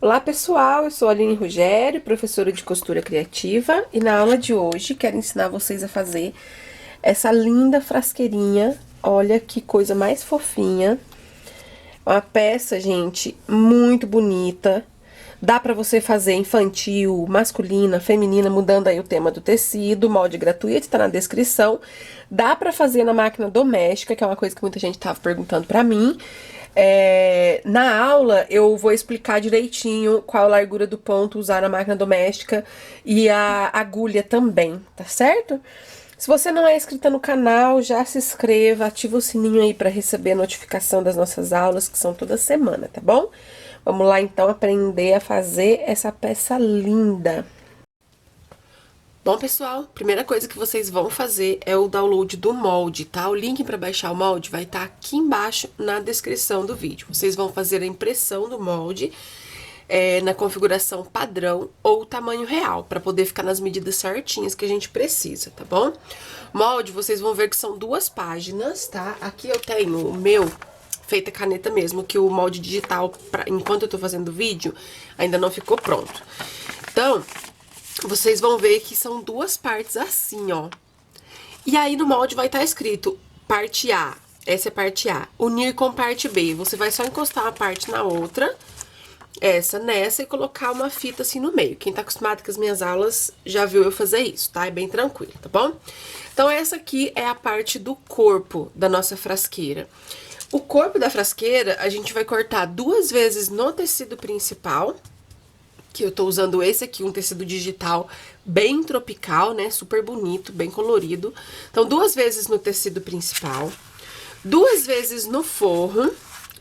Olá pessoal, eu sou a Aline Rogério, professora de costura criativa, e na aula de hoje quero ensinar vocês a fazer essa linda frasqueirinha. Olha que coisa mais fofinha. Uma peça, gente, muito bonita. Dá pra você fazer infantil, masculina, feminina, mudando aí o tema do tecido, molde gratuito, tá na descrição. Dá pra fazer na máquina doméstica, que é uma coisa que muita gente tava perguntando pra mim. Na aula eu vou explicar direitinho qual a largura do ponto usar na máquina doméstica e a agulha também, tá certo? Se você não é inscrita no canal, já se inscreva, ativa o sininho aí para receber a notificação das nossas aulas, que são toda semana, tá bom? Vamos lá então aprender a fazer essa peça linda. Bom, pessoal, primeira coisa que vocês vão fazer é o download do molde, tá? O link para baixar o molde vai estar aqui embaixo na descrição do vídeo. Vocês vão fazer a impressão do molde na configuração padrão ou tamanho real, para poder ficar nas medidas certinhas que a gente precisa, tá bom? Molde, vocês vão ver que são 2 páginas, tá? Aqui eu tenho o meu feita caneta mesmo, que o molde digital, enquanto eu tô fazendo o vídeo, ainda não ficou pronto. Então, vocês vão ver que são 2 partes assim, ó. E aí no molde vai estar escrito parte A, essa é parte A, unir com parte B. Você vai só encostar uma parte na outra, essa nessa, e colocar uma fita assim no meio. Quem tá acostumado com as minhas aulas já viu eu fazer isso, tá? É bem tranquilo, tá bom? Então essa aqui é a parte do corpo da nossa frasqueira. O corpo da frasqueira a gente vai cortar 2 vezes no tecido principal, que eu tô usando esse aqui, um tecido digital bem tropical, né? Super bonito, bem colorido. Então 2 vezes no tecido principal, 2 vezes no forro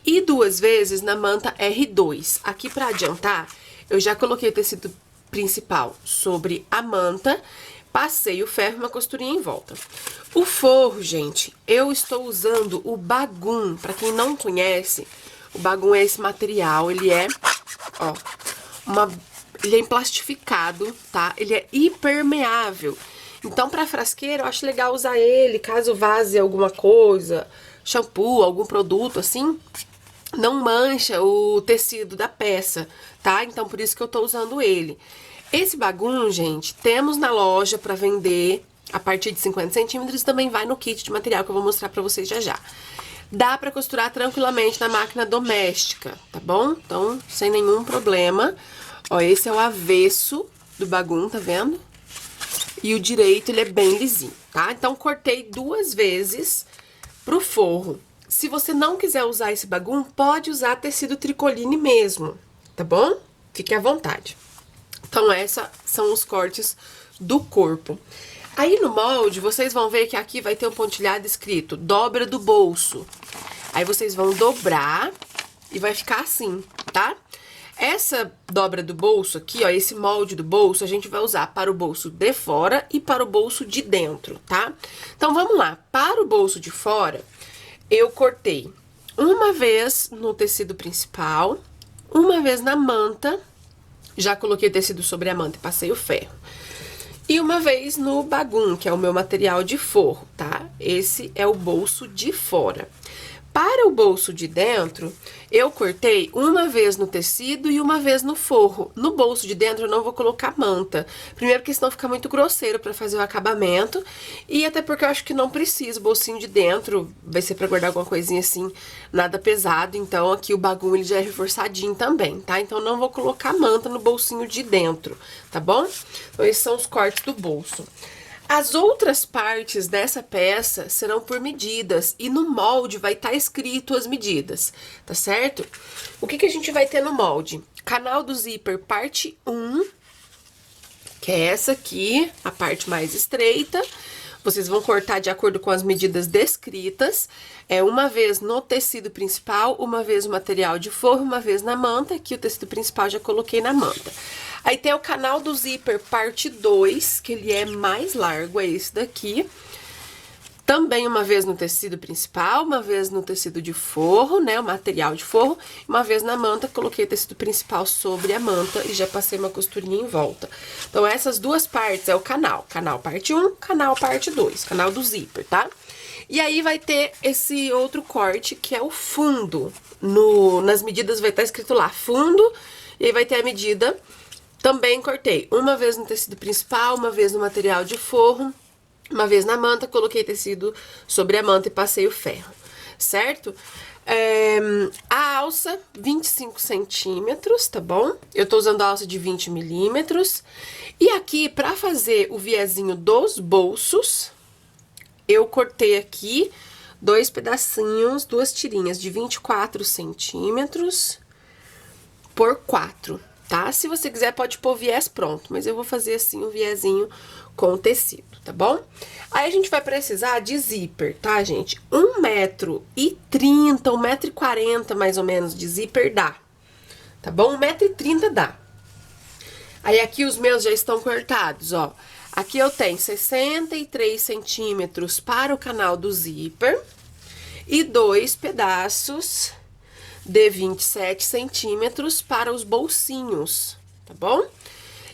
e 2 vezes na manta R2. Aqui pra adiantar, eu já coloquei o tecido principal sobre a manta, passei o ferro e uma costurinha em volta. O forro, gente, eu estou usando o Bagum. Pra quem não conhece, o Bagum é esse material, ele é, ó, ele é emplastificado, tá? Ele é hipermeável. Então, pra frasqueira, eu acho legal usar ele, caso vaze alguma coisa, shampoo, algum produto assim, não mancha o tecido da peça, tá? Então, por isso que eu tô usando ele. Esse Bagum, gente, temos na loja pra vender a partir de 50 centímetros, também vai no kit de material que eu vou mostrar pra vocês já já. Dá pra costurar tranquilamente na máquina doméstica, tá bom? Então, sem nenhum problema. Ó, esse é o avesso do Bagum, tá vendo? E o direito, ele é bem lisinho, tá? Então, cortei 2 vezes pro forro. Se você não quiser usar esse Bagum, pode usar tecido tricoline mesmo, tá bom? Fique à vontade. Então, esses são os cortes do corpo. Aí no molde, vocês vão ver que aqui vai ter um pontilhado escrito dobra do bolso. Aí vocês vão dobrar e vai ficar assim, tá? Essa dobra do bolso aqui, ó, esse molde do bolso, a gente vai usar para o bolso de fora e para o bolso de dentro, tá? Então, vamos lá. Para o bolso de fora, eu cortei uma vez no tecido principal, uma vez na manta, já coloquei o tecido sobre a manta e passei o ferro. E uma vez no Bagum, que é o meu material de forro, tá? Esse é o bolso de fora. Para o bolso de dentro, eu cortei uma vez no tecido e uma vez no forro. No bolso de dentro eu não vou colocar manta. Primeiro porque senão fica muito grosseiro para fazer o acabamento. E até porque eu acho que não precisa. O bolsinho de dentro vai ser para guardar alguma coisinha assim, nada pesado. Então aqui o Bagum ele já é reforçadinho também, tá? Então não vou colocar manta no bolsinho de dentro, tá bom? Então esses são os cortes do bolso. As outras partes dessa peça serão por medidas e no molde vai estar escrito as medidas, tá certo? O que a gente vai ter no molde? Canal do zíper parte 1, que é essa aqui, a parte mais estreita. Vocês vão cortar de acordo com as medidas descritas, uma vez no tecido principal, uma vez no material de forro, uma vez na manta. Aqui o tecido principal já coloquei na manta. Aí tem o canal do zíper parte 2, que ele é mais largo, é esse daqui. Também uma vez no tecido principal, uma vez no tecido de forro, né, o material de forro, uma vez na manta, coloquei o tecido principal sobre a manta e já passei uma costurinha em volta. Então, essas 2 partes é o canal. Canal parte 1, canal parte 2, canal do zíper, tá? E aí vai ter esse outro corte, que é o fundo. Nas medidas vai estar escrito lá, fundo E aí vai ter a medida. Também cortei uma vez no tecido principal, uma vez no material de forro, uma vez na manta, coloquei tecido sobre a manta e passei o ferro, certo? A alça, 25 centímetros, tá bom? Eu tô usando a alça de 20 milímetros. E aqui, pra fazer o viezinho dos bolsos, eu cortei aqui dois pedacinhos, duas tirinhas de 24 centímetros por 4, tá? Se você quiser, pode pôr viés pronto, mas eu vou fazer assim o viezinho com o tecido, tá bom? Aí a gente vai precisar de zíper, tá, gente? 1,30 m, 1,40 m mais ou menos de zíper dá, tá bom? 1,30 m dá. Aí aqui os meus já estão cortados, ó. Aqui eu tenho 63 centímetros para o canal do zíper e 2 pedaços de 27 centímetros para os bolsinhos, tá bom?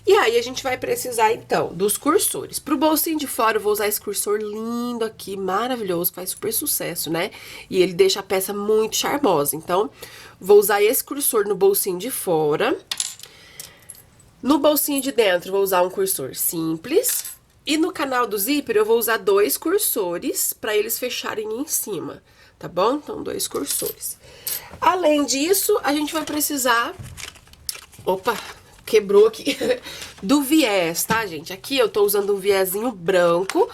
E aí, a gente vai precisar, então, dos cursores. Pro bolsinho de fora, eu vou usar esse cursor lindo aqui, maravilhoso, que faz super sucesso, né? E ele deixa a peça muito charmosa. Então, vou usar esse cursor no bolsinho de fora. No bolsinho de dentro, vou usar um cursor simples. E no canal do zíper, eu vou usar 2 cursores para eles fecharem em cima, tá bom? Então, 2 cursores. Além disso, a gente vai precisar... Opa! Quebrou aqui, do viés, tá, gente? Aqui eu tô usando um viezinho branco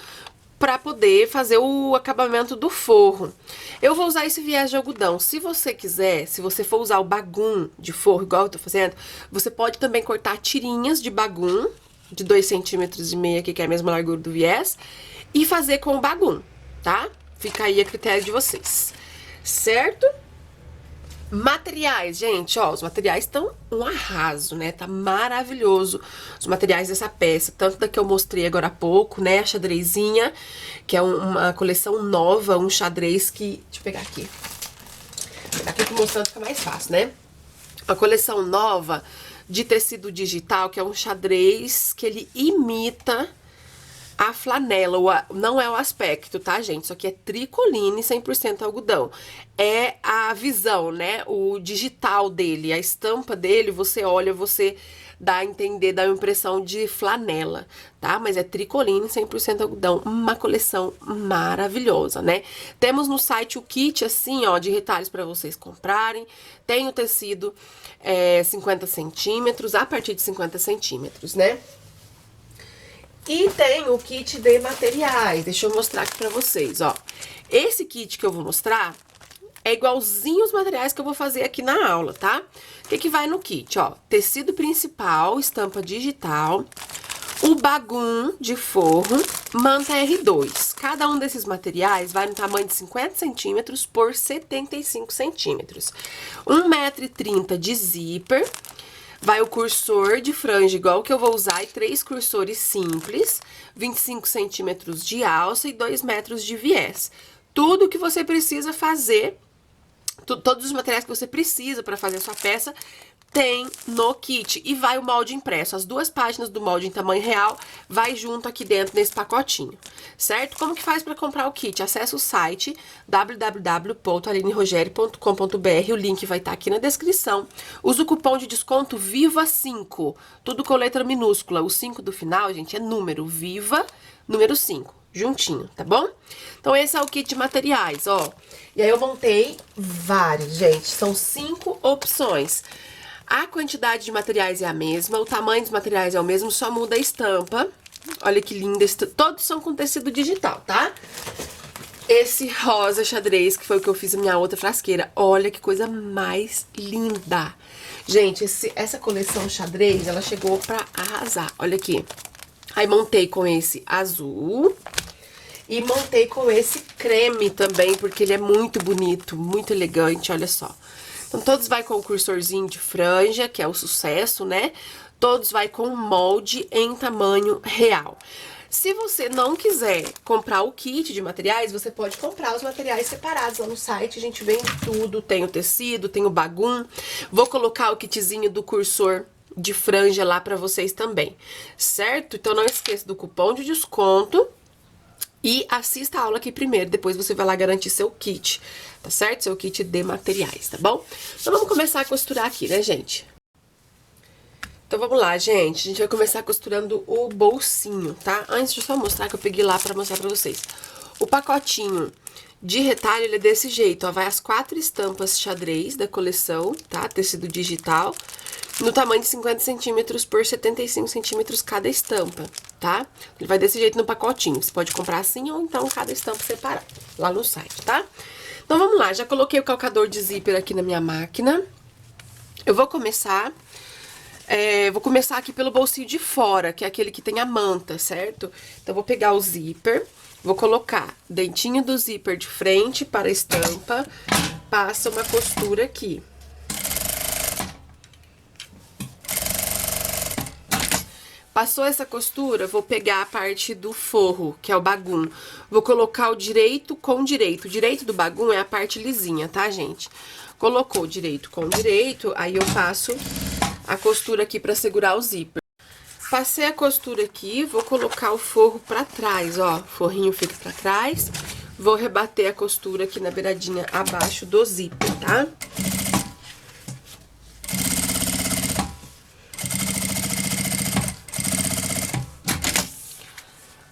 pra poder fazer o acabamento do forro. Eu vou usar esse viés de algodão. Se você quiser, se você for usar o bagum de forro, igual eu tô fazendo, você pode também cortar tirinhas de bagum, de 2,5 centímetros aqui, que é a mesma largura do viés, e fazer com o bagum, tá? Fica aí a critério de vocês, certo? Materiais, gente, ó, os materiais estão um arraso, né? Tá maravilhoso os materiais dessa peça, tanto da que eu mostrei agora há pouco, né? A xadrezinha, que é uma coleção nova, um xadrez que... Deixa eu pegar aqui. Vou pegar aqui mostrando fica mais fácil, né? A coleção nova de tecido digital, que é um xadrez que ele imita a flanela, não é o aspecto, tá, gente? Isso aqui é tricoline 100% algodão. É a visão, né? O digital dele, a estampa dele, você olha, você dá a entender, dá a impressão de flanela, tá? Mas é tricoline 100% algodão, uma coleção maravilhosa, né? Temos no site o kit, assim, ó, de retalhos pra vocês comprarem. Tem o tecido 50 centímetros, a partir de 50 centímetros, né? E tem o kit de materiais, deixa eu mostrar aqui pra vocês, ó. Esse kit que eu vou mostrar é igualzinho os materiais que eu vou fazer aqui na aula, tá? O que que vai no kit, ó? Tecido principal, estampa digital, o bagum de forro, manta R2. Cada um desses materiais vai no tamanho de 50 centímetros por 75 centímetros. 1,30 m de zíper. Vai o cursor de franja, igual que eu vou usar, e 3 cursores simples, 25 centímetros de alça e 2 metros de viés. Tudo que você precisa fazer, todos os materiais que você precisa para fazer a sua peça, tem no kit. E vai o molde impresso. As 2 páginas do molde em tamanho real vai junto aqui dentro nesse pacotinho, certo? Como que faz para comprar o kit? Acesse o site www.alinerogerio.com.br, o link vai estar aqui na descrição. Usa o cupom de desconto VIVA5, tudo com letra minúscula. O 5 do final, gente, é número, VIVA, número 5. Juntinho, tá bom? Então, esse é o kit de materiais, ó. E aí, eu montei vários, gente. São 5 opções. A quantidade de materiais é a mesma, o tamanho dos materiais é o mesmo, só muda a estampa. Olha que linda, todos são com tecido digital, tá? Esse rosa xadrez, que foi o que eu fiz na minha outra frasqueira, olha que coisa mais linda. Gente, essa coleção xadrez, ela chegou pra arrasar, olha aqui. Aí montei com esse azul e montei com esse creme também, porque ele é muito bonito, muito elegante, olha só. Então, todos vai com o cursorzinho de franja, que é o sucesso, né? Todos vai com molde em tamanho real. Se você não quiser comprar o kit de materiais, você pode comprar os materiais separados lá no site. A gente vende tudo, tem o tecido, tem o bagum. Vou colocar o kitzinho do cursor de franja lá pra vocês também, certo? Então, não esqueça do cupom de desconto. E assista a aula aqui primeiro, depois você vai lá garantir seu kit, tá certo? Seu kit de materiais, tá bom? Então, vamos começar a costurar aqui, né, gente? Então vamos lá, gente. A gente vai começar costurando o bolsinho, tá? Antes de eu só mostrar, que eu peguei lá pra mostrar pra vocês. O pacotinho de retalho, ele é desse jeito, ó. Vai as 4 estampas xadrez da coleção, tá? Tecido digital. No tamanho de 50 centímetros por 75 centímetros cada estampa, tá? Ele vai desse jeito no pacotinho. Você pode comprar assim ou então cada estampa separada, lá no site, tá? Então vamos lá, já coloquei o calcador de zíper aqui na minha máquina. Eu vou começar aqui pelo bolsinho de fora, que é aquele que tem a manta, certo? Então, eu vou pegar o zíper, vou colocar dentinho do zíper de frente para a estampa, passa uma costura aqui. Passou essa costura, vou pegar a parte do forro, que é o bagum. Vou colocar o direito com direito. O direito do bagum é a parte lisinha, tá, gente? Colocou direito com direito, aí eu passo a costura aqui pra segurar o zíper. Passei a costura aqui, vou colocar o forro pra trás, ó. O forrinho fica pra trás. Vou rebater a costura aqui na beiradinha abaixo do zíper, tá?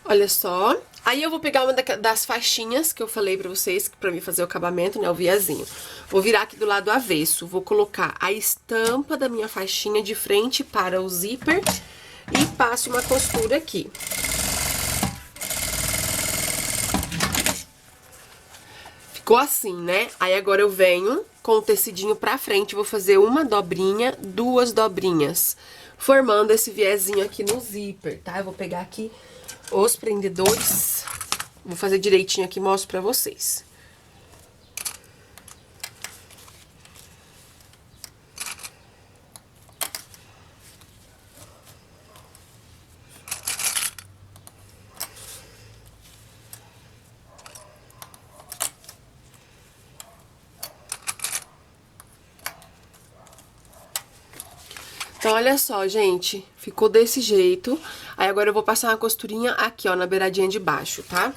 Olha só. Aí eu vou pegar uma das faixinhas que eu falei pra vocês, pra mim fazer o acabamento, né, o viazinho. Vou virar aqui do lado avesso, vou colocar a estampa da minha faixinha de frente para o zíper e passo uma costura aqui. Ficou assim, né? Aí agora eu venho com o tecidinho pra frente, vou fazer uma dobrinha, 2 dobrinhas, formando esse viezinho aqui no zíper, tá? Eu vou pegar aqui os prendedores, vou fazer direitinho aqui e mostro pra vocês. Então, olha só, gente, ficou desse jeito. Aí, agora eu vou passar uma costurinha aqui, ó, na beiradinha de baixo, tá?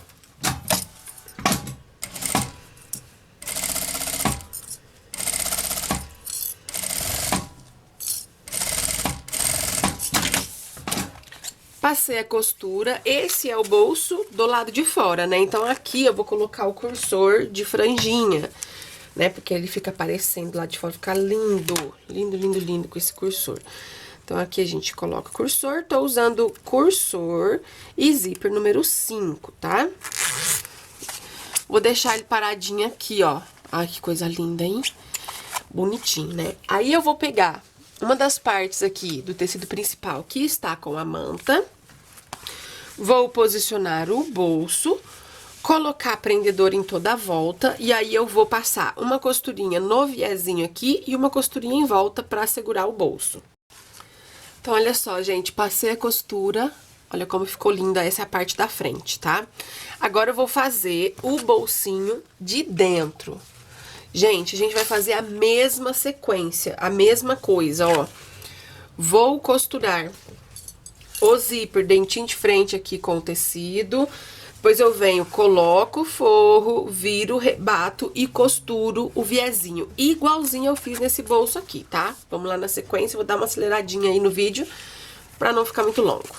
Passei a costura, esse é o bolso do lado de fora, né? Então, aqui eu vou colocar o cursor de franjinha, né? Porque ele fica aparecendo lá de fora, fica lindo, lindo, lindo, lindo com esse cursor. Então, aqui a gente coloca o cursor, tô usando cursor e zíper número 5, tá? Vou deixar ele paradinho aqui, ó. Ai, que coisa linda, hein? Bonitinho, né? Aí, eu vou pegar uma das partes aqui do tecido principal que está com a manta. Vou posicionar o bolso, colocar prendedor em toda a volta, e aí eu vou passar uma costurinha no viezinho aqui e uma costurinha em volta pra segurar o bolso. Então, olha só, gente, passei a costura, olha como ficou linda, essa é a parte da frente, tá? Agora eu vou fazer o bolsinho de dentro. Gente, a gente vai fazer a mesma sequência, a mesma coisa, ó. Vou costurar o zíper, dentinho de frente aqui com o tecido. Depois eu venho, coloco o forro, viro, rebato e costuro o viezinho. Igualzinho eu fiz nesse bolso aqui, tá? Vamos lá na sequência, vou dar uma aceleradinha aí no vídeo pra não ficar muito longo.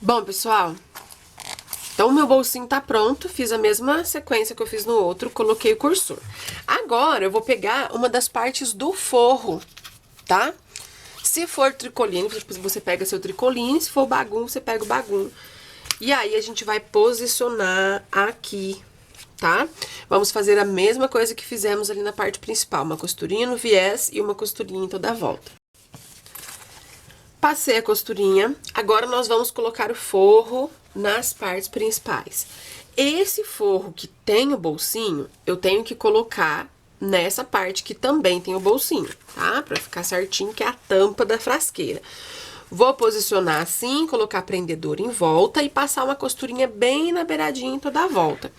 Bom, pessoal, então o meu bolsinho tá pronto, fiz a mesma sequência que eu fiz no outro, coloquei o cursor. Agora, eu vou pegar uma das partes do forro, tá? Se for tricoline, você pega seu tricoline, se for bagum, você pega o bagum. E aí, a gente vai posicionar aqui, tá? Vamos fazer a mesma coisa que fizemos ali na parte principal, uma costurinha no viés e uma costurinha em toda a volta. Passei a costurinha, agora nós vamos colocar o forro nas partes principais. Esse forro que tem o bolsinho, eu tenho que colocar nessa parte que também tem o bolsinho, tá? Pra ficar certinho, que é a tampa da frasqueira. Vou posicionar assim, colocar prendedor em volta e passar uma costurinha bem na beiradinha em toda a volta.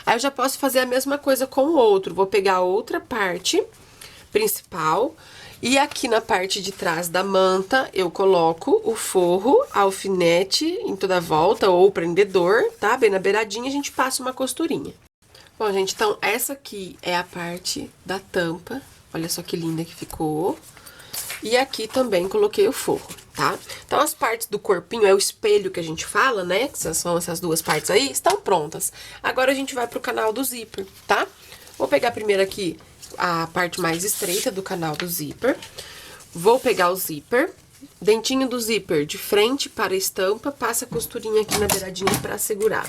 Aí eu já posso fazer a mesma coisa com o outro. Vou pegar a outra parte principal e aqui na parte de trás da manta eu coloco o forro, alfinete em toda a volta ou prendedor, tá? Bem na beiradinha a gente passa uma costurinha. Bom, gente, então essa aqui é a parte da tampa. Olha só que linda que ficou. E aqui também coloquei o forro, tá? Então, as partes do corpinho, é o espelho que a gente fala, né? Que são essas duas partes aí, estão prontas. Agora, a gente vai pro canal do zíper, tá? Vou pegar primeiro aqui a parte mais estreita do canal do zíper. Vou pegar o zíper, dentinho do zíper de frente para a estampa, passa a costurinha aqui na beiradinha pra segurar.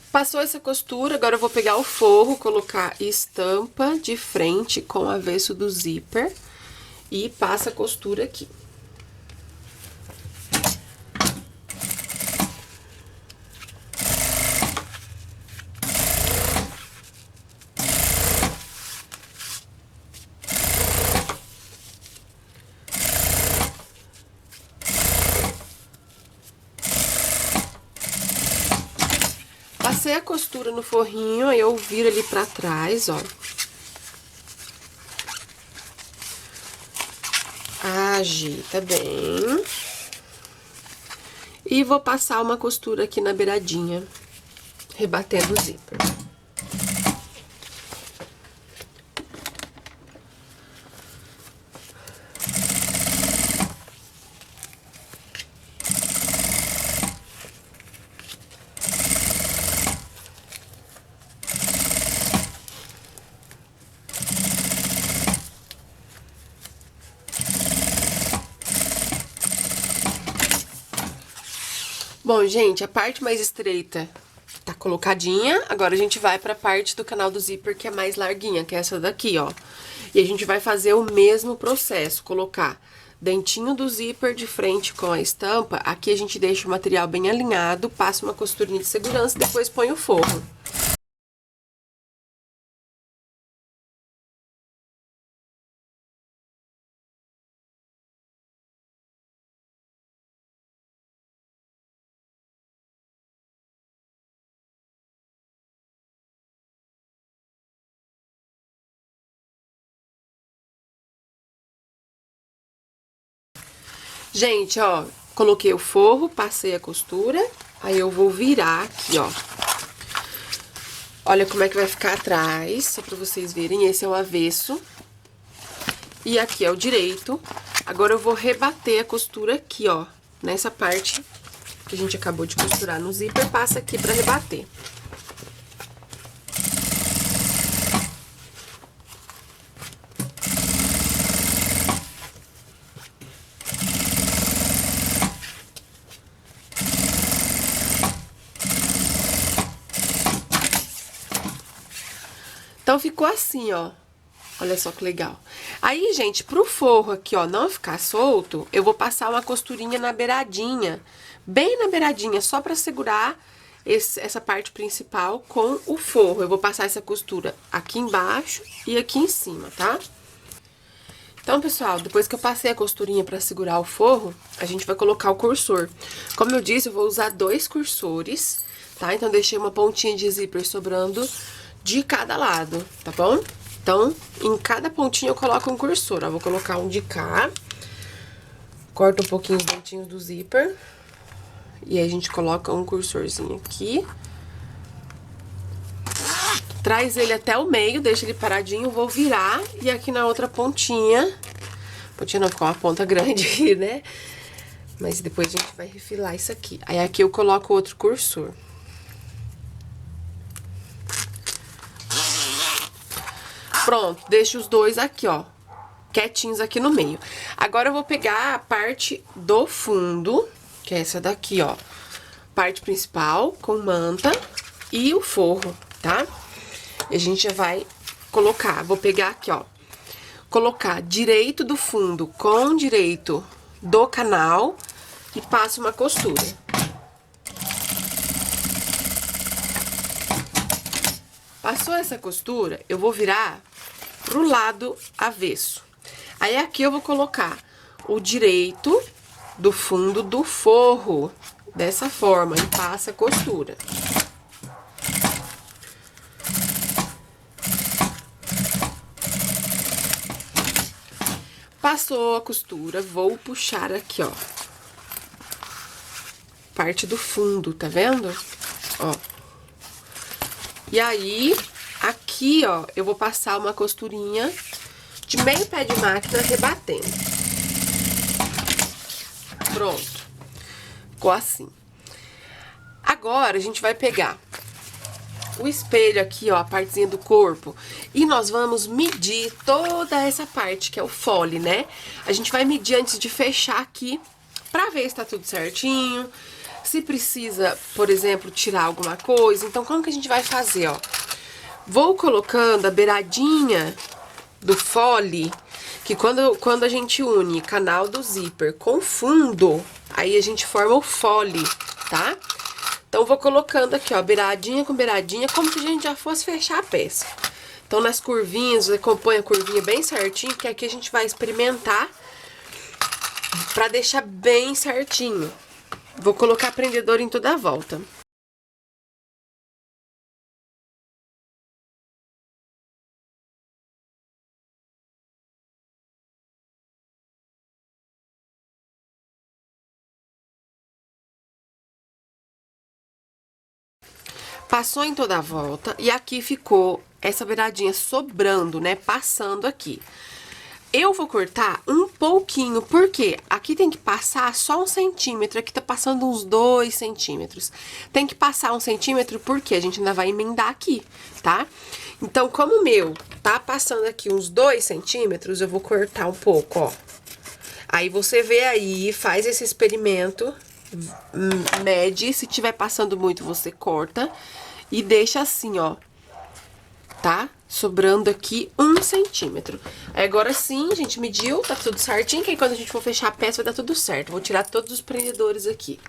Passou essa costura, agora eu vou pegar o forro, colocar estampa de frente com o avesso do zíper e passa a costura aqui. Passei a costura no forrinho, aí eu viro ali pra trás, ó. Ajeita bem. E vou passar uma costura aqui na beiradinha, rebatendo o zíper. Bom, gente, a parte mais estreita tá colocadinha. Agora a gente vai pra parte do canal do zíper que é mais larguinha, que é essa daqui, ó. E a gente vai fazer o mesmo processo, colocar dentinho do zíper de frente com a estampa. Aqui a gente deixa o material bem alinhado, passa uma costurinha de segurança e depois põe o forro. Gente, ó, coloquei o forro, passei a costura, aí eu vou virar aqui, ó. Olha como é que vai ficar atrás, só pra vocês verem, esse é o avesso. E aqui é o direito. Agora eu vou rebater a costura aqui, ó, nessa parte que a gente acabou de costurar no zíper, passa aqui pra rebater. Então, ficou assim, ó. Olha só que legal. Aí, gente, pro forro aqui, ó, não ficar solto, eu vou passar uma costurinha na beiradinha. Bem na beiradinha, só pra segurar essa parte principal com o forro. Eu vou passar essa costura aqui embaixo e aqui em cima, tá? Então, pessoal, depois que eu passei a costurinha pra segurar o forro, a gente vai colocar o cursor. Como eu disse, eu vou usar 2 cursores, tá? Então, deixei uma pontinha de zíper sobrando de cada lado, tá bom? Então, em cada pontinha eu coloco um cursor, ó. Vou colocar um de cá. Corta um pouquinho os dentinhos do zíper. E aí, a gente coloca um cursorzinho aqui. Traz ele até o meio, deixa ele paradinho, vou virar. E aqui na outra pontinha... Pontinha não, ficou uma ponta grande aqui, né? Mas depois a gente vai refilar isso aqui. Aí, aqui eu coloco outro cursor. Pronto, deixo os dois aqui, ó, quietinhos aqui no meio. Agora eu vou pegar a parte do fundo, que é essa daqui, ó. Parte principal com manta e o forro, tá? E a gente já vai colocar, vou pegar aqui, ó, colocar direito do fundo com direito do canal e passo uma costura. Passou essa costura, eu vou virar pro lado avesso. Aí aqui eu vou colocar o direito do fundo do forro, dessa forma, e passa a costura. Passou a costura, vou puxar aqui, ó, parte do fundo, tá vendo? Ó. E aí, aqui, ó, eu vou passar uma costurinha de meio pé de máquina rebatendo. Pronto. Ficou assim. Agora, a gente vai pegar o espelho aqui, ó, a partezinha do corpo, e nós vamos medir toda essa parte, que é o fole, né? A gente vai medir antes de fechar aqui, pra ver se tá tudo certinho, se precisa, por exemplo, tirar alguma coisa. Então, como que a gente vai fazer, ó? Vou colocando a beiradinha do fole, que quando a gente une canal do zíper com fundo, aí a gente forma o fole, tá? Então, vou colocando aqui, ó, beiradinha com beiradinha, como se a gente já fosse fechar a peça. Então, nas curvinhas, você acompanha a curvinha bem certinho, que aqui a gente vai experimentar pra deixar bem certinho. Vou colocar prendedor em toda a volta. Passou em toda a volta e aqui ficou essa beiradinha sobrando, né? Passando aqui. Eu vou cortar um pouquinho, porque aqui tem que passar só 1 centímetro, aqui tá passando uns 2 centímetros. Tem que passar 1 centímetro porque a gente ainda vai emendar aqui, tá? Então, como o meu tá passando aqui uns 2 centímetros, eu vou cortar um pouco, ó. Aí você vê aí, faz esse experimento, mede, se tiver passando muito, você corta e deixa assim, ó, tá? Sobrando aqui 1 centímetro. Aí agora sim, a gente mediu, tá tudo certinho, que aí quando a gente for fechar a peça vai dar tudo certo. Vou tirar todos os prendedores aqui.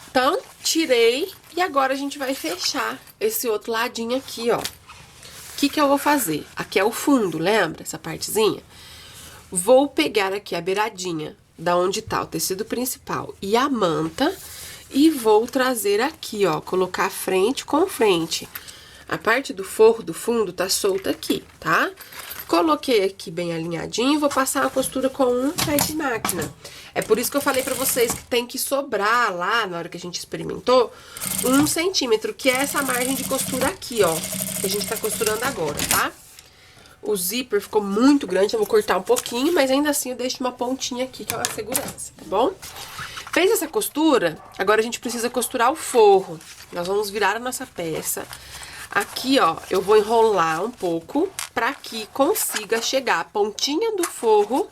Então, tirei e agora a gente vai fechar esse outro ladinho aqui, ó. O que que eu vou fazer? Aqui é o fundo, lembra? Essa partezinha? Vou pegar aqui a beiradinha da onde tá o tecido principal e a manta e vou trazer aqui, ó, colocar frente com frente. A parte do forro do fundo tá solta aqui, tá? Coloquei aqui bem alinhadinho e vou passar a costura com um pé de máquina. É por isso que eu falei pra vocês que tem que sobrar lá, na hora que a gente experimentou, 1 centímetro, que é essa margem de costura aqui, ó, que a gente tá costurando agora, tá? O zíper ficou muito grande, eu vou cortar um pouquinho, mas ainda assim eu deixo uma pontinha aqui, que é uma segurança, tá bom? Fez essa costura, agora a gente precisa costurar o forro. Nós vamos virar a nossa peça. Aqui, ó, eu vou enrolar um pouco pra que consiga chegar a pontinha do forro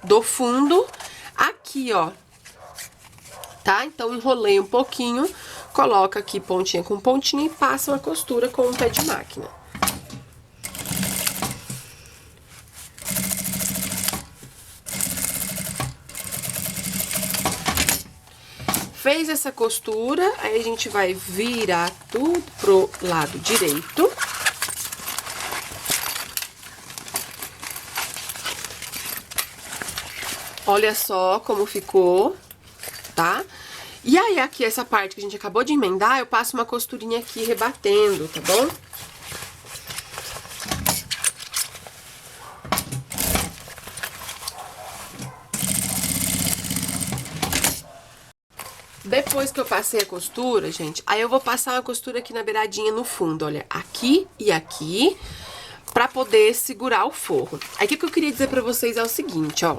do fundo aqui, ó. Tá? Então, enrolei um pouquinho, coloca aqui pontinha com pontinha e passa uma costura com um pé de máquina. Fez essa costura, aí a gente vai virar tudo pro lado direito. Olha só como ficou, tá? E aí, aqui, essa parte que a gente acabou de emendar, eu passo uma costurinha aqui rebatendo, tá bom? Depois que eu passei a costura, gente, aí eu vou passar uma costura aqui na beiradinha no fundo, olha, aqui e aqui, pra poder segurar o forro. Aí, o que eu queria dizer pra vocês é o seguinte, ó.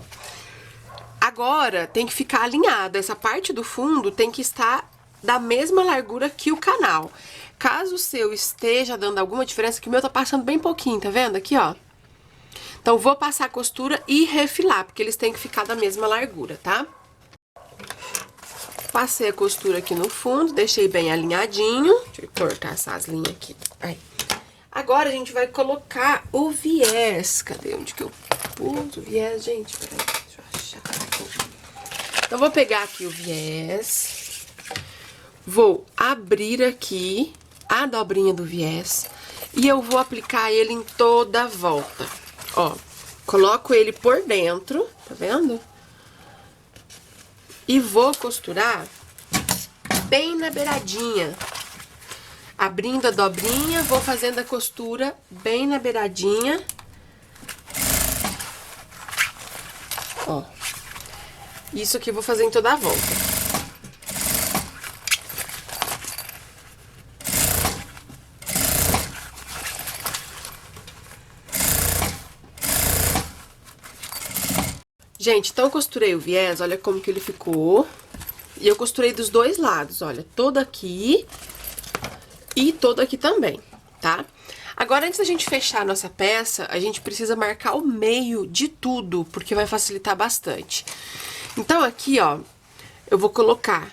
Agora, tem que ficar alinhado, essa parte do fundo tem que estar da mesma largura que o canal. Caso o seu esteja dando alguma diferença, que o meu tá passando bem pouquinho, tá vendo? Aqui, ó. Então, vou passar a costura e refilar, porque eles têm que ficar da mesma largura, tá? Passei a costura aqui no fundo, deixei bem alinhadinho. Deixa eu cortar essas linhas aqui. Aí. Agora, a gente vai colocar o viés. Cadê? Onde que eu uso viés, gente. Peraí, deixa eu achar. Então, vou pegar aqui o viés. Vou abrir aqui a dobrinha do viés. E eu vou aplicar ele em toda a volta. Ó, coloco ele por dentro, tá vendo? E vou costurar bem na beiradinha. Abrindo a dobrinha, vou fazendo a costura bem na beiradinha. Ó. Isso aqui eu vou fazer em toda a volta. Gente, então eu costurei o viés, olha como que ele ficou. E eu costurei dos dois lados, olha, todo aqui e todo aqui também, tá? Agora, antes da gente fechar a nossa peça, a gente precisa marcar o meio de tudo, porque vai facilitar bastante. Então, aqui, ó, eu vou colocar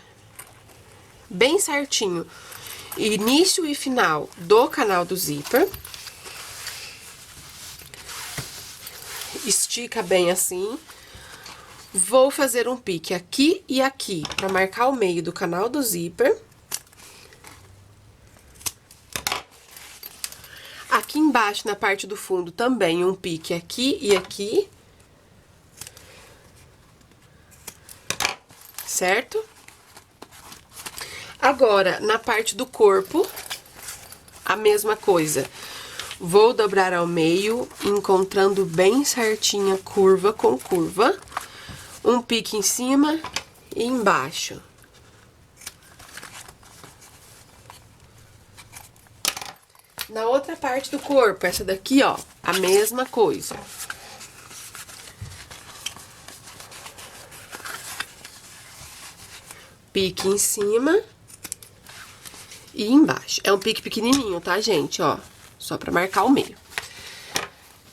bem certinho início e final do canal do zíper. Estica bem assim. Vou fazer um pique aqui e aqui, pra marcar o meio do canal do zíper. Aqui embaixo, na parte do fundo, também um pique aqui e aqui. Certo? Agora, na parte do corpo, a mesma coisa. Vou dobrar ao meio, encontrando bem certinha curva com curva. Um pique em cima e embaixo. Na outra parte do corpo, essa daqui, ó, a mesma coisa. Pique em cima e embaixo. É um pique pequenininho, tá, gente? Ó, só pra marcar o meio.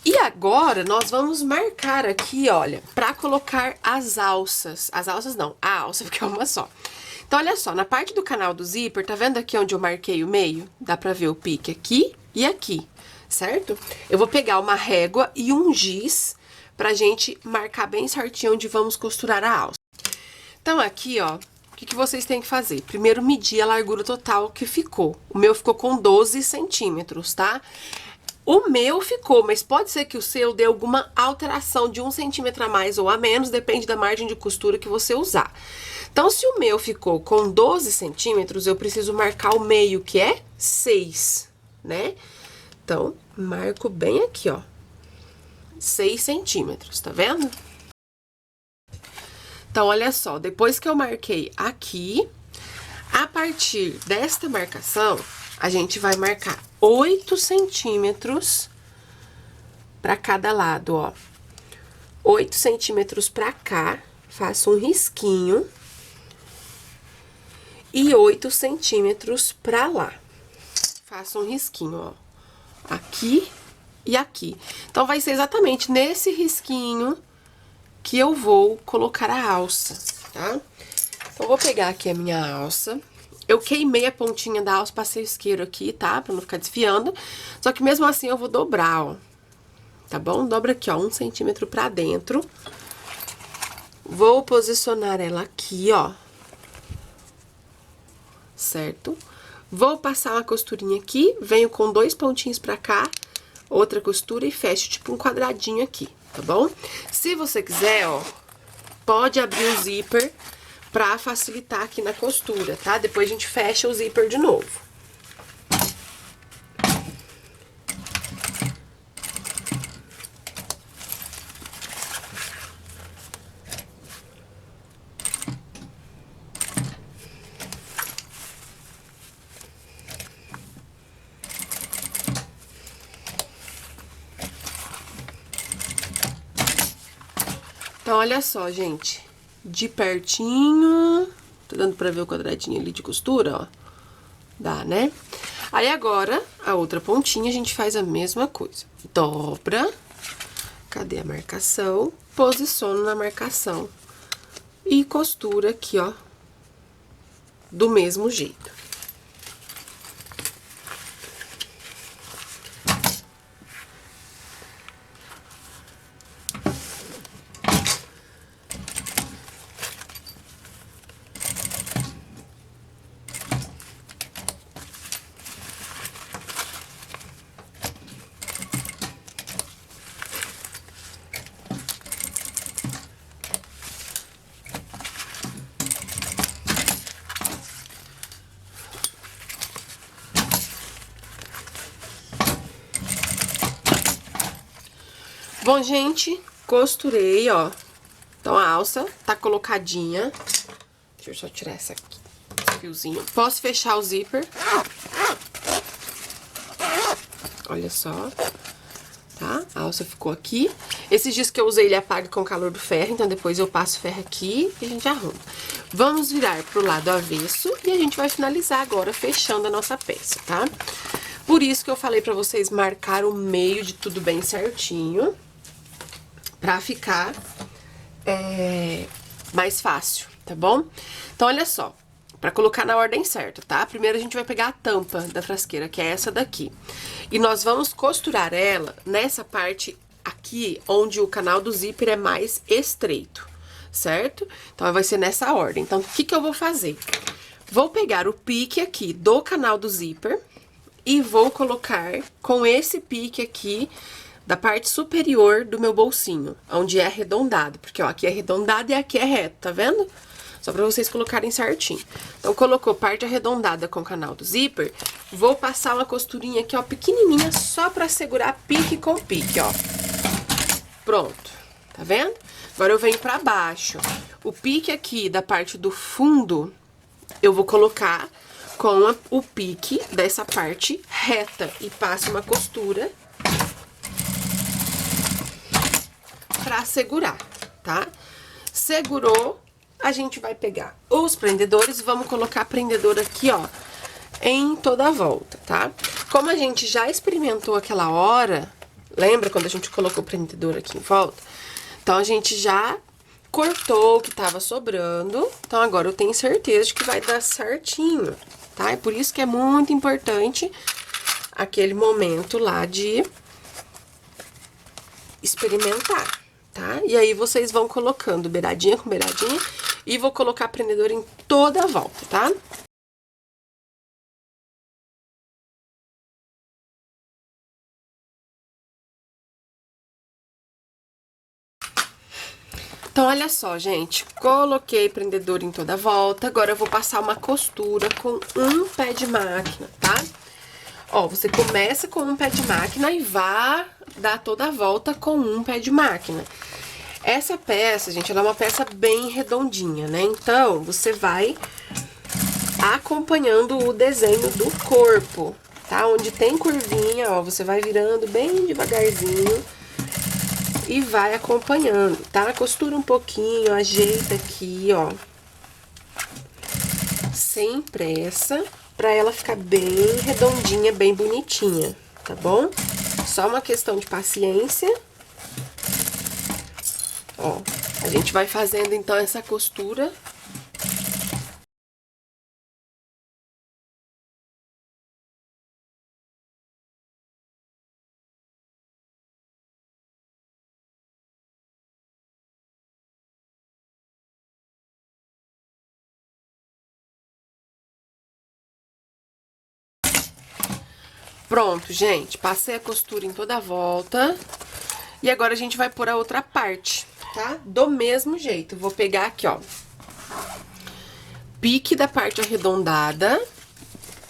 E agora, nós vamos marcar aqui, olha, pra colocar as alças. As alças não, a alça, porque é uma só. Então, olha só, na parte do canal do zíper, tá vendo aqui onde eu marquei o meio? Dá pra ver o pique aqui e aqui, certo? Eu vou pegar uma régua e um giz pra gente marcar bem certinho onde vamos costurar a alça. Então, aqui, ó, o que vocês têm que fazer? Primeiro, medir a largura total que ficou. O meu ficou com 12 centímetros, tá? O meu ficou, mas pode ser que o seu dê alguma alteração de 1 centímetro a mais ou a menos, depende da margem de costura que você usar. Então, se o meu ficou com 12 centímetros, eu preciso marcar o meio, que é 6, né? Então, marco bem aqui, ó, 6 centímetros, tá vendo? Então, olha só, depois que eu marquei aqui, a partir desta marcação, a gente vai marcar 8 centímetros pra cada lado, ó. 8 centímetros pra cá, faço um risquinho. E 8 centímetros pra lá. Faço um risquinho, ó. Aqui e aqui. Então, vai ser exatamente nesse risquinho que eu vou colocar a alça, tá? Então, vou pegar aqui a minha alça. Eu queimei a pontinha da alça, passei o isqueiro aqui, tá? Pra não ficar desfiando. Só que mesmo assim eu vou dobrar, ó. Tá bom? Dobra aqui, ó, 1 centímetro pra dentro. Vou posicionar ela aqui, ó. Certo? Vou passar uma costurinha aqui, venho com 2 pontinhos pra cá, outra costura e fecho tipo um quadradinho aqui, tá bom? Se você quiser, ó, pode abrir o zíper pra facilitar aqui na costura, tá? Depois a gente fecha o zíper de novo. Então, olha só, gente, de pertinho, tô dando pra ver o quadradinho ali de costura, ó, dá, né? Aí, agora, a outra pontinha, a gente faz a mesma coisa, dobra, cadê a marcação? Posiciono na marcação e costura aqui, ó, do mesmo jeito. Bom, gente, costurei, ó. Então, a alça tá colocadinha. Deixa eu só tirar esse fiozinho. Posso fechar o zíper. Olha só. Tá? A alça ficou aqui. Esses dias que eu usei, ele apaga com o calor do ferro, então depois eu passo o ferro aqui e a gente arruma. Vamos virar pro lado avesso e a gente vai finalizar agora fechando a nossa peça, tá? Por isso que eu falei pra vocês marcar o meio de tudo bem certinho, pra ficar mais fácil, tá bom? Então, olha só. Pra colocar na ordem certa, tá? Primeiro a gente vai pegar a tampa da frasqueira, que é essa daqui. E nós vamos costurar ela nessa parte aqui, onde o canal do zíper é mais estreito, certo? Então, vai ser nessa ordem. Então, o que que eu vou fazer? Vou pegar o pique aqui do canal do zíper e vou colocar com esse pique aqui da parte superior do meu bolsinho, onde é arredondado. Porque, ó, aqui é arredondado e aqui é reto, tá vendo? Só pra vocês colocarem certinho. Então, colocou parte arredondada com o canal do zíper, vou passar uma costurinha aqui, ó, pequenininha, só pra segurar pique com pique, ó. Pronto, tá vendo? Agora eu venho pra baixo. O pique aqui da parte do fundo, eu vou colocar com o pique dessa parte reta e passo uma costura pra segurar, tá? Segurou, a gente vai pegar os prendedores e vamos colocar prendedor aqui, ó, em toda a volta, tá? Como a gente já experimentou aquela hora, lembra quando a gente colocou o prendedor aqui em volta? Então, a gente já cortou o que tava sobrando, então agora eu tenho certeza de que vai dar certinho, tá? É por isso que é muito importante aquele momento lá de experimentar, tá? E aí, vocês vão colocando beiradinha com beiradinha e vou colocar prendedor em toda a volta, tá? Então, olha só, gente, coloquei prendedor em toda a volta, agora eu vou passar uma costura com um pé de máquina, tá? Ó, você começa com um pé de máquina e vai dar toda a volta com um pé de máquina. Essa peça, gente, ela é uma peça bem redondinha, né? Então, você vai acompanhando o desenho do corpo, tá? Onde tem curvinha, ó, você vai virando bem devagarzinho e vai acompanhando, tá? Costura um pouquinho, ajeita aqui, ó. Sem pressa, pra ela ficar bem redondinha, bem bonitinha, tá bom? Só uma questão de paciência. Ó, a gente vai fazendo, então, essa costura. Pronto, gente, passei a costura em toda a volta. E agora a gente vai pôr a outra parte, tá? Do mesmo jeito, vou pegar aqui, ó, pique da parte arredondada,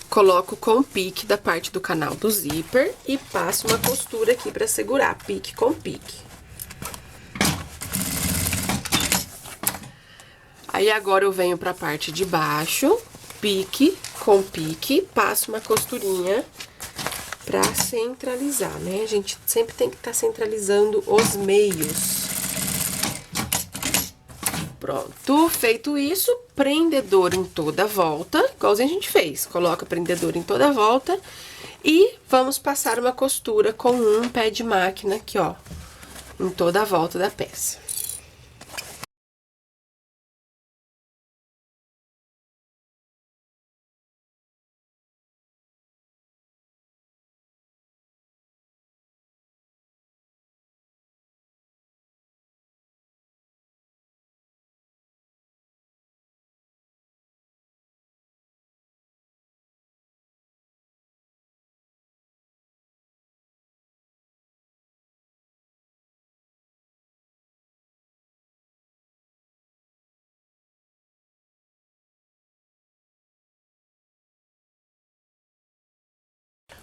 coloco com o pique da parte do canal do zíper e passo uma costura aqui pra segurar, pique com pique. Aí, agora eu venho pra parte de baixo, pique com pique, passo uma costurinha pra centralizar, né? A gente sempre tem que estar centralizando os meios. Pronto, feito isso, prendedor em toda a volta, igualzinho a gente fez. Coloca prendedor em toda a volta e vamos passar uma costura com um pé de máquina aqui, ó, em toda a volta da peça.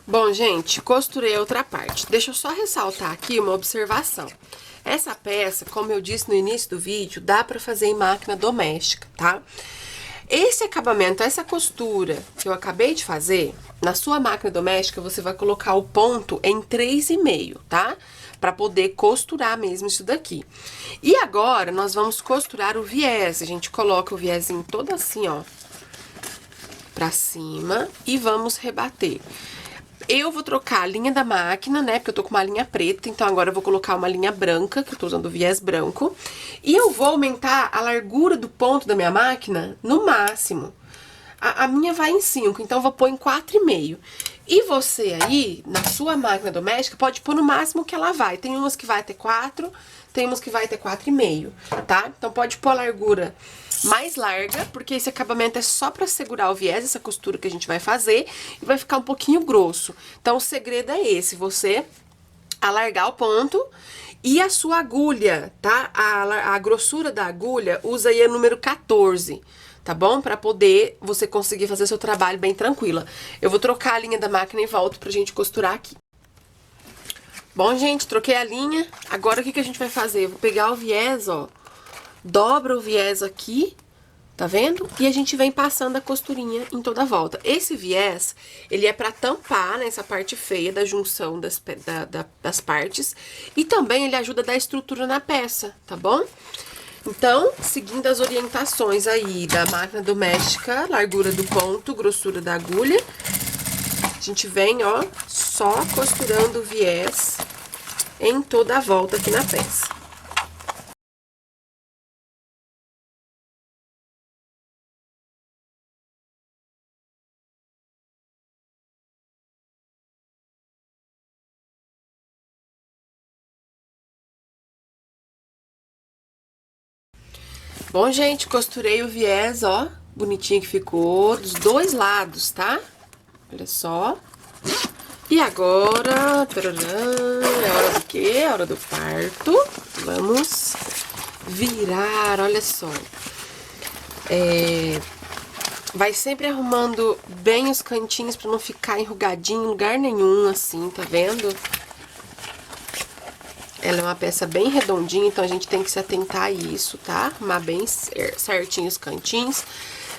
Bom, gente, costurei a outra parte. Deixa eu só ressaltar aqui uma observação. Essa peça, como eu disse no início do vídeo, dá pra fazer em máquina doméstica, tá? Esse acabamento, essa costura que eu acabei de fazer, na sua máquina doméstica, você vai colocar o ponto em 3,5, tá? Pra poder costurar mesmo isso daqui. E agora, nós vamos costurar o viés. A gente coloca o viezinho todo assim, ó, pra cima e vamos rebater. Eu vou trocar a linha da máquina, né, porque eu tô com uma linha preta, então agora eu vou colocar uma linha branca, que eu tô usando o viés branco. E eu vou aumentar a largura do ponto da minha máquina no máximo. A minha vai em 5, então eu vou pôr em 4,5. E você aí, na sua máquina doméstica, pode pôr no máximo que ela vai. Tem umas que vai até 4, tem umas que vai até 4,5, tá? Então pode pôr a largura mais larga, porque esse acabamento é só pra segurar o viés, essa costura que a gente vai fazer, e vai ficar um pouquinho grosso. Então o segredo é esse, você alargar o ponto e a sua agulha, tá? A grossura da agulha, usa aí o número 14, tá bom? Pra poder você conseguir fazer seu trabalho bem tranquila. Eu vou trocar a linha da máquina e volto pra gente costurar aqui. Bom, gente, troquei a linha. Agora o que que a gente vai fazer? Eu vou pegar o viés, ó, dobra o viés aqui, tá vendo? E a gente vem passando a costurinha em toda a volta. Esse viés, ele é pra tampar, né, essa parte feia da junção das partes. E também ele ajuda a dar estrutura na peça, tá bom? Então, seguindo as orientações aí da máquina doméstica, largura do ponto, grossura da agulha, a gente vem, ó, só costurando o viés em toda a volta aqui na peça. Bom, gente, costurei o viés, ó, bonitinho que ficou, dos dois lados, tá? Olha só. E agora, tararã, é hora do quê? É hora do parto. Vamos virar, olha só. Vai sempre arrumando bem os cantinhos pra não ficar enrugadinho em lugar nenhum, assim, tá vendo? Ela é uma peça bem redondinha, então a gente tem que se atentar a isso, tá? Arrumar bem certinho os cantinhos.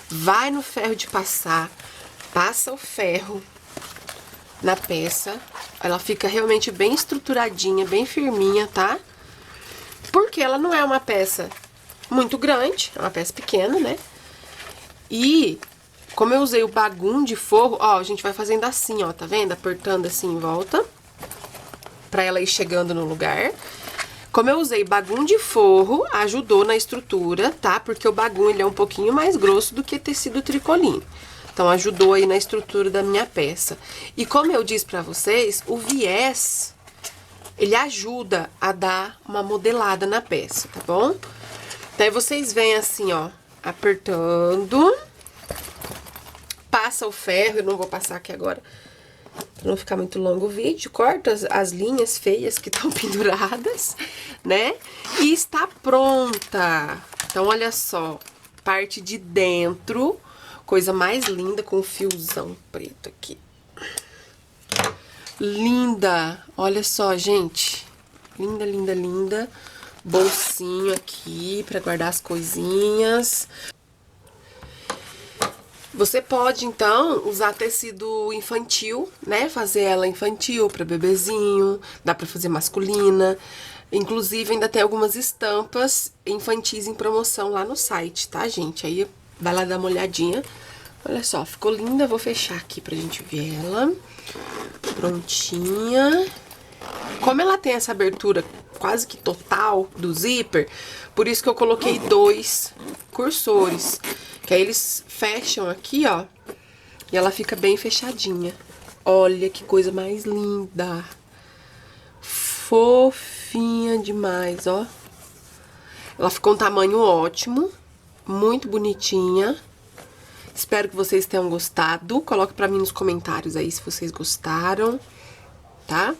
Vai no ferro de passar, passa o ferro na peça. Ela fica realmente bem estruturadinha, bem firminha, tá? Porque ela não é uma peça muito grande, é uma peça pequena, né? E como eu usei o bagum de forro, ó, a gente vai fazendo assim, ó, tá vendo? Apertando assim em volta, pra ela ir chegando no lugar. Como eu usei bagum de forro, ajudou na estrutura, tá? Porque o bagum, ele é um pouquinho mais grosso do que tecido tricoline. Então, ajudou aí na estrutura da minha peça. E como eu disse pra vocês, o viés, ele ajuda a dar uma modelada na peça, tá bom? Daí vocês vêm assim, ó, apertando, passa o ferro, eu não vou passar aqui agora, pra não ficar muito longo o vídeo, corta as linhas feias que estão penduradas, né? E está pronta. Então, olha só, parte de dentro, coisa mais linda com o fiozão preto aqui. Linda! Olha só, gente. Linda, linda, linda. Bolsinho aqui pra guardar as coisinhas. Você pode, então, usar tecido infantil, né? Fazer ela infantil pra bebezinho, dá pra fazer masculina. Inclusive, ainda tem algumas estampas infantis em promoção lá no site, tá, gente? Aí, vai lá dar uma olhadinha. Olha só, ficou linda. Vou fechar aqui pra gente ver ela. Prontinha. Como ela tem essa abertura quase que total do zíper, por isso que eu coloquei 2 cursores. Que aí eles fecham aqui, ó, e ela fica bem fechadinha. Olha que coisa mais linda. Fofinha demais, ó. Ela ficou um tamanho ótimo, muito bonitinha. Espero que vocês tenham gostado. Coloque pra mim nos comentários aí se vocês gostaram, tá?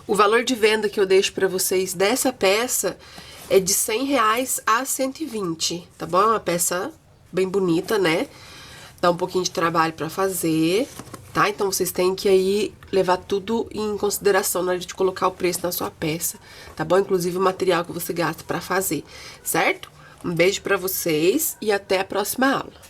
O valor de venda que eu deixo pra vocês dessa peça é de R$100 a 120, tá bom? É uma peça bem bonita, né? Dá um pouquinho de trabalho pra fazer. tá? Então, vocês têm que aí levar tudo em consideração na hora de colocar o preço na sua peça, tá bom? Inclusive o material que você gasta pra fazer, certo? Um beijo pra vocês e até a próxima aula.